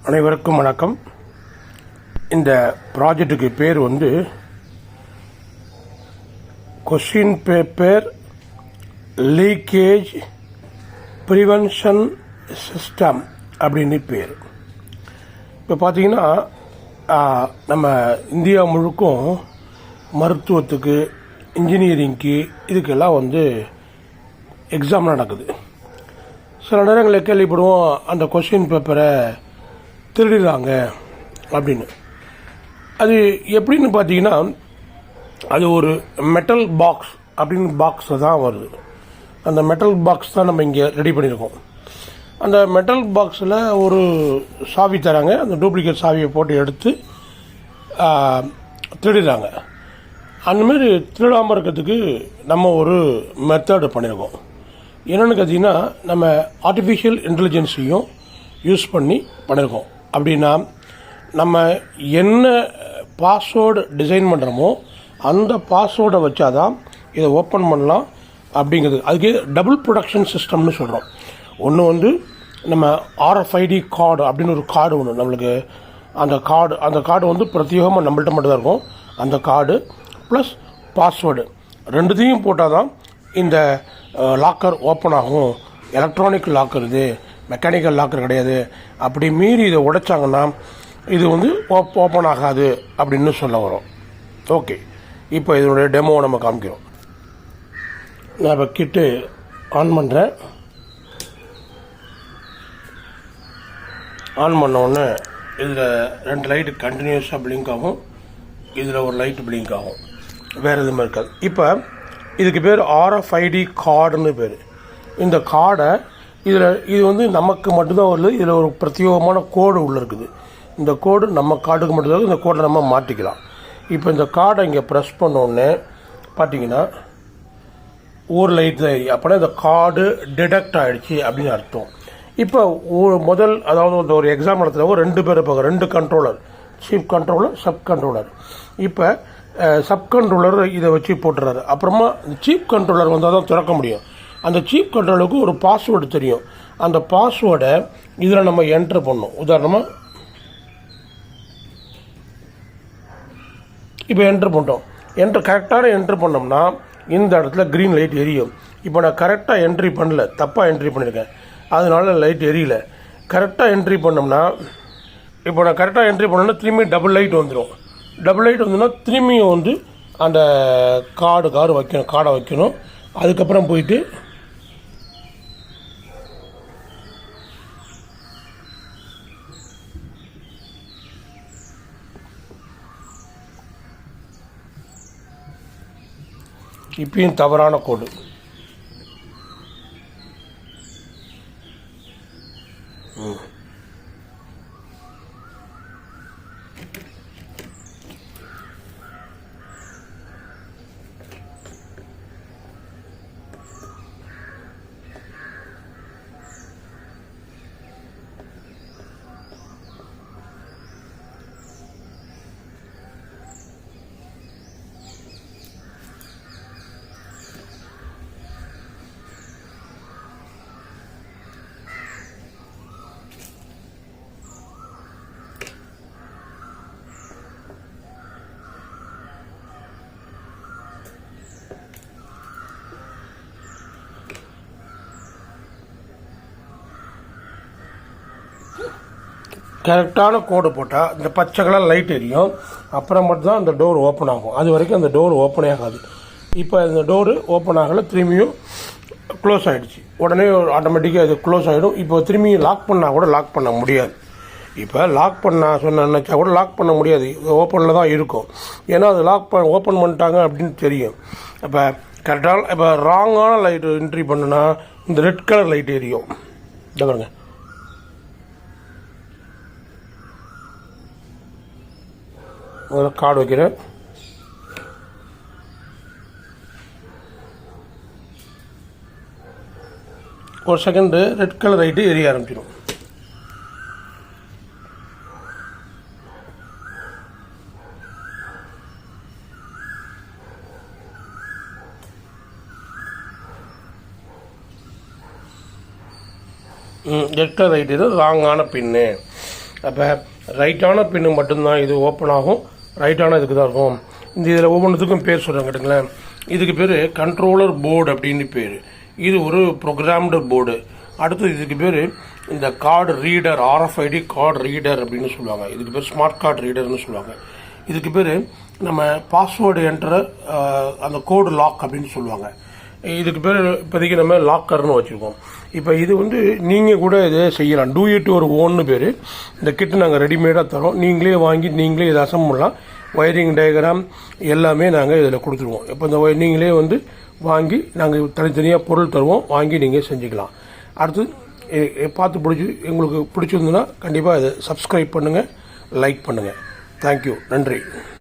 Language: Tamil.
அனைவருக்கும் வணக்கம். இந்த ப்ராஜெக்டுக்கு பேர் வந்து question paper leakage prevention system அப்படின்னு பேர். இப்போ பார்த்தீங்கன்னா நம்ம இந்தியா முழுக்கும் மருத்துவத்துக்கு, இன்ஜினியரிங்க்கு, இதுக்கெல்லாம் வந்து எக்ஸாம் நடக்குது. சில நேரங்களில் கேள்விப்படுவோம் அந்த கொஸ்டின் பேப்பரை திருடுறாங்க அப்படின்னு. அது எப்படின்னு பார்த்தீங்கன்னா, அது ஒரு மெட்டல் பாக்ஸ் அப்படின்னு பாக்ஸில் தான் வருது. அந்த மெட்டல் பாக்ஸ் தான் நம்ம இங்கே ரெடி பண்ணியிருக்கோம். அந்த மெட்டல் பாக்ஸில் ஒரு சாவி தராங்க. அந்த டூப்ளிகேட் சாவியை போட்டு எடுத்து திருடுறாங்க. அந்தமாரி திருடாமல் இருக்கிறதுக்கு நம்ம ஒரு மெத்தடு பண்ணியிருக்கோம். என்னென்னு பார்த்தீங்கன்னா, நம்ம ஆர்டிஃபிஷியல் இன்டெலிஜென்ஸையும் யூஸ் பண்ணி பண்ணியிருக்கோம். அப்படின்னா நம்ம என்ன பாஸ்வேர்டு டிசைன் பண்ணுறோமோ அந்த பாஸ்வேர்டை வச்சா தான் இதை ஓப்பன் பண்ணலாம் அப்படிங்கிறது. அதுக்கு டபுள் ப்ரொடக்ஷன் சிஸ்டம்னு சொல்கிறோம். ஒன்று வந்து நம்ம RFID கார்டு அப்படின்னு ஒரு கார்டு ஒன்று நம்மளுக்கு, அந்த கார்டு வந்து பிரத்யேகமாக நம்மள்கிட்ட மட்டும்தான் இருக்கும். அந்த கார்டு ப்ளஸ் பாஸ்வேர்டு ரெண்டுத்தையும் போட்டால் தான் இந்த லாக்கர் ஓப்பன் ஆகும். எலக்ட்ரானிக் லாக்கர், இது மெக்கானிக்கல் லாக்கர் கிடையாது. அப்படி மீறி இதை உடைச்சாங்கன்னா இது வந்து ஓப்பன் ஆகாது அப்படின்னு சொல்ல வரும். ஓகே, இப்போ இதனுடைய டெமோவை நம்ம காமிக்கிறோம். நான் இப்போ கிட்டு ஆன் பண்ணுறேன். ஆன் பண்ண உடனே இதில் 2 லைட்டு கண்டினியூஸாக பிளிங்க் ஆகும். இதில் ஒரு லைட்டு பிளிங்க் ஆகும். வேறு எதுவுமே இருக்காது. இப்போ இதுக்கு பேர் RFID கார்டுன்னு பேர். இந்த கார்டை இது வந்து நமக்கு மட்டும்தான் வருது. இதில் ஒரு பிரத்யேகமான கோடு உள்ளே இருக்குது. இந்த கோடு நம்ம கார்டுக்கு மட்டும்தான். இந்த கோடை நம்ம மாற்றிக்கலாம். இப்போ இந்த கார்டை இங்கே ப்ரெஸ் பண்ணோடனே பார்த்தீங்கன்னா ஒரு லைட் தான் எரியும். அப்படின்னா இந்த கார்டு டிடெக்ட் ஆகிடுச்சு அப்படின்னு அர்த்தம். இப்போ அதாவது ஒரு எக்ஸாம் நடத்துகிறவங்க 2 பேர் இருப்பாங்க. 2 controller, chief controller, sub controller. இப்போ சப் கண்ட்ரோலர் இதை வச்சு போட்டுறாரு. அப்புறமா சீஃப் கண்ட்ரோலர் வந்தால் தான் திறக்க முடியும். அந்த சீஃப் கண்ட்ரோலருக்கு ஒரு பாஸ்வேர்டு தெரியும். அந்த பாஸ்வேர்டை இதில் நம்ம என்ட்ரு பண்ணணும். உதாரணமாக இப்போ என்ட்ரு பண்ணிட்டோம். கரெக்டான என்ட்ரு பண்ணோம்னா இந்த இடத்துல க்ரீன் லைட் எரியும். இப்போ நான் கரெக்டாக என்ட்ரி பண்ணல, தப்பாக என்ட்ரி பண்ணியிருக்கேன், அதனால லைட் எரியல. கரெக்டாக என்ட்ரி பண்ணோம்னா, இப்போ நான் கரெக்டாக என்ட்ரி பண்ணோன்னா திரும்பி டபுள் லைட் வந்துடும். டபுள் லைட் வந்துன்னா திரும்பியும் வந்து அந்த கார்டை வைக்கணும். அதுக்கப்புறம் போயிட்டு இப்பயும் தவறான கோடு. கரெக்டான கோடு போட்டால் இந்த பச்சை கலர் லைட் எரியும். அப்புறம் மட்டும்தான் அந்த டோர் ஓப்பன் ஆகும். அது வரைக்கும் அந்த டோர் ஓப்பனே ஆகாது. இப்போ இந்த டோரு ஓப்பன் ஆகலை, திரும்பியும் க்ளோஸ் ஆகிடுச்சு. உடனே ஆட்டோமேட்டிக்காக இது க்ளோஸ் ஆகிடும். இப்போ திரும்பியும் லாக் பண்ணால் கூட லாக் பண்ண முடியாது. இப்போ லாக் பண்ண நினச்சா கூட லாக் பண்ண முடியாது. ஓப்பனில் தான் இருக்கும். ஏன்னா அது ஓப்பன் பண்ணிட்டாங்க அப்படின்னு தெரியும். இப்போ கரெக்டாக இப்போ ராங்கான லைட்டு என்ட்ரி பண்ணுனா இந்த ரெட் கலர் லைட் எரியும். இதை பாருங்க. முதல்ல கார்டு வைக்கிறேன். ஒரு செகண்டு ரெட் கலர் லைட்டு எரிய ஆரம்பிச்சிடும். ரெட் கலர் லைட் இது ராங்கான பின்னு. அப்போ ரைட்டான பின்னு மட்டும்தான் இது ஓப்பன் ஆகும், ரைட்டான இதுக்கு தான் இருக்கும். இந்த இதில் ஒவ்வொன்றுத்துக்கும் பேர் சொல்கிறாங்க கேட்டுங்களேன். இதுக்கு பேர் கண்ட்ரோலர் போர்டு அப்படின்னு பேர். இது ஒரு ப்ரோக்ராம்டு போர்டு. அடுத்து இதுக்கு பேர் இந்த card reader, RFID card reader அப்படின்னு சொல்லுவாங்க. இதுக்கு பேர் ஸ்மார்ட் கார்டு ரீடர்னு சொல்லுவாங்க. இதுக்கு பேர் நம்ம பாஸ்வேர்டு என்டர் அந்த கோடு லாக் அப்படின்னு சொல்லுவாங்க. இதுக்கு பேர் இப்போதைக்கு நம்ம லாக்கர்னு வச்சுருக்கோம். இப்போ இது நீங்கள் கூட இதை செய்யலாம். டூ இட் ஒரு ஓன்னு பேர். இந்த கிட்டு நாங்கள் ரெடிமேடாக தரோம். நீங்களே வாங்கி நீங்களே இதை அசம்பிள் பண்ணலாம். ஒயரிங் டயக்ராம் எல்லாமே நாங்கள் இதில் கொடுத்துருவோம். இப்போ இந்த நீங்களே வாங்கி நாங்கள் தனித்தனியாக பொருள் தருவோம், வாங்கி நீங்கள் செஞ்சுக்கலாம். அடுத்து பார்த்து உங்களுக்கு பிடிச்சிருந்துன்னா கண்டிப்பாக இதை சப்ஸ்கிரைப் பண்ணுங்கள், லைக் பண்ணுங்கள். தேங்க்யூ, நன்றி.